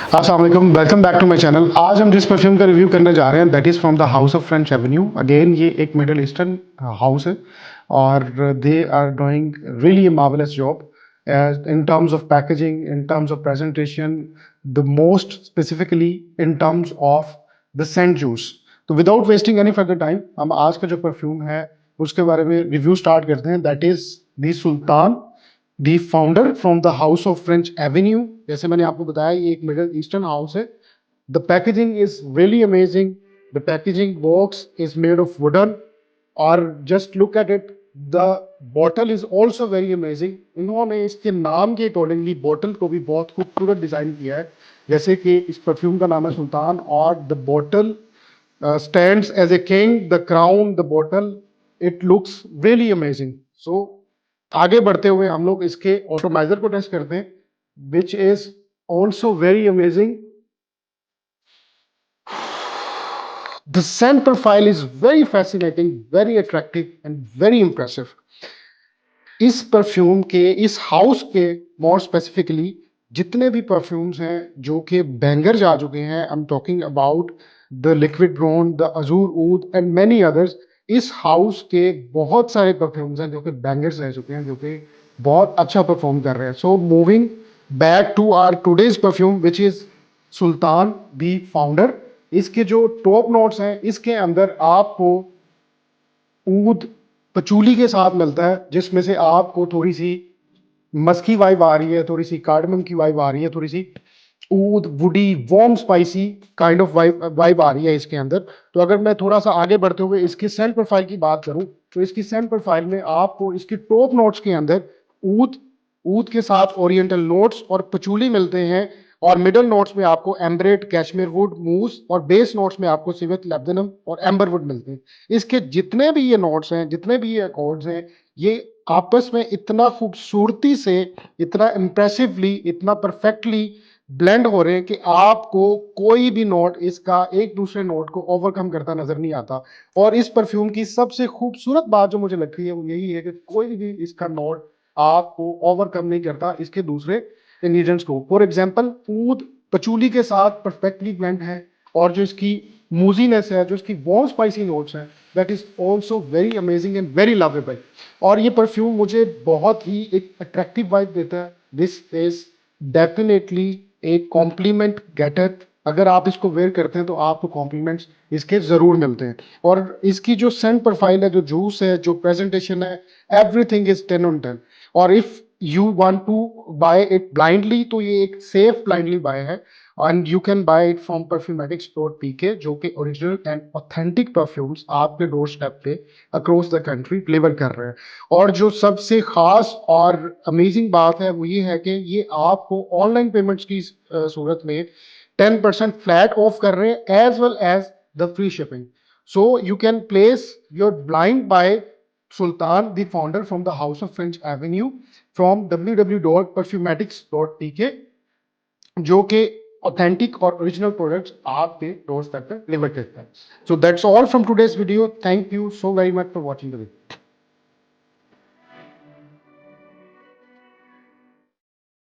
अस्सलाम वालेकुम, welcome back to my channel. आज हम जिस परफ्यूम का रिव्यू करने जा रहे हैं that is from the house of French Avenue. Again ये एक मिडल ईस्टर्न हाउस है और they are doing really a marvellous job in terms of packaging, in terms of presentation, the most specifically in terms of the scent juice. तो without wasting any further time हम आज का जो perfume है उसके बारे में रिव्यू स्टार्ट करते हैं। That is the Sultan, the founder from the house of French avenue. जैसे मैंने आपको बताया ये एक मिडल ईस्टर्न हाउस है। The packaging is really amazing. The packaging box is made of wooden और just look at it, the bottle is also very amazing. इन्होंने इसके नाम के अकॉर्डिंगली बॉटल को भी बहुत खूबसूरत डिजाइन किया है। जैसे कि इस परफ्यूम का नाम है सुल्तान और the bottle stands as a king, the crown, the bottle, it looks really amazing. So आगे बढ़ते हुए हम लोग इसके ऑटोमाइजर को टेस्ट करते हैं which is also very amazing. The scent profile is very fascinating, very attractive and very impressive. इस परफ्यूम के, इस हाउस के मोर स्पेसिफिकली जितने भी परफ्यूम्स हैं जो कि बैंगर्स आ चुके हैं, I am talking about the liquid Brun, the azure oud and many others. इस हाउस के बहुत सारे परफ्यूम्स हैं जो कि बैंगर्स रह चुके हैं, जो कि बहुत अच्छा परफॉर्म कर रहे हैं। So moving back to our today's perfume which is Sultan the founder. इसके जो टॉप नोट्स हैं इसके अंदर आपको ऊद पचूली के साथ मिलता है, जिसमें से आपको थोड़ी सी मस्की वाइब आ रही है, थोड़ी सी कार्डमम की वाइब आ रही है, थोड़ी सी oud woody warm spicy kind of vibe आ रही है इसके अंदर। तो अगर मैं थोड़ा सा आगे बढ़ते हुए इसकी सेंट प्रोफाइल की बात करूं तो इसकी सेंट प्रोफाइल में आपको इसकी टॉप नोट्स के अंदर ऊद ऊद के साथ ओरिएंटल नोट्स और पचूली मिलते हैं और मिडल नोट्स में आपको एम्बरेट, कैश्मीर वुड, मूस और बेस नोट्स में आपको सिविक, लेबनम और एम्बर वुड मिलते हैं। इसके जितने भी ये नोट्स हैं, जितने भी ये अकॉर्ड्स हैं, ये आपस में इतना खूबसूरती से, इतना इम्प्रेसिवली, इतना परफेक्टली ब्लेंड हो रहे हैं कि आपको कोई भी नोट इसका एक दूसरे नोट को ओवरकम करता नजर नहीं आता। और इस परफ्यूम की सबसे खूबसूरत बात जो मुझे लगती है वो यही है कि कोई भी इसका नोट आपको ओवरकम नहीं करता इसके दूसरे इंग्रेडिएंट्स को। फॉर एग्जांपल ऊद पचूली के साथ परफेक्टली ब्लेंड है और जो इसकी मूजीनेस है, जो इसकी वार्म स्पाइसी नोट्स हैं, that is also very amazing and very lovable. और ये परफ्यूम मुझे बहुत ही एक अट्रैक्टिव वाइब देता है। दिस इज डेफिनेटली एक कॉम्प्लीमेंट गेटर। अगर आप इसको वेयर करते हैं तो आपको कॉम्प्लीमेंट्स इसके जरूर मिलते हैं। और इसकी जो सेंट प्रोफाइल है, जो जूस है, जो प्रेजेंटेशन है, एवरीथिंग इज 10 on 10। और if you want to buy it blindly तो ये एक सेफ ब्लाइंडली बाय है and you can buy it from Perfumatics, जो कि ओरिजिनल एंड ऑथेंटिक परफ्यूम्स आपके डोर स्टेप पे अक्रॉस द कंट्री डिलीवर कर रहे हैं। और जो सबसे खास और अमेजिंग बात है वो ये है कि ये आपको ऑनलाइन पेमेंट्स की सूरत में 10% फ्लैट ऑफ कर रहे हैं as well as the free shipping. So you can place your blind buy Sultan, the founder from the House of French Avenue, from www.perfumatics.tk, जो कि ऑथेंटिक और ओरिजिनल प्रोडक्ट्स आपके doorstep पे deliver करता है। So that's all from today's video. Thank you so very much for watching the video.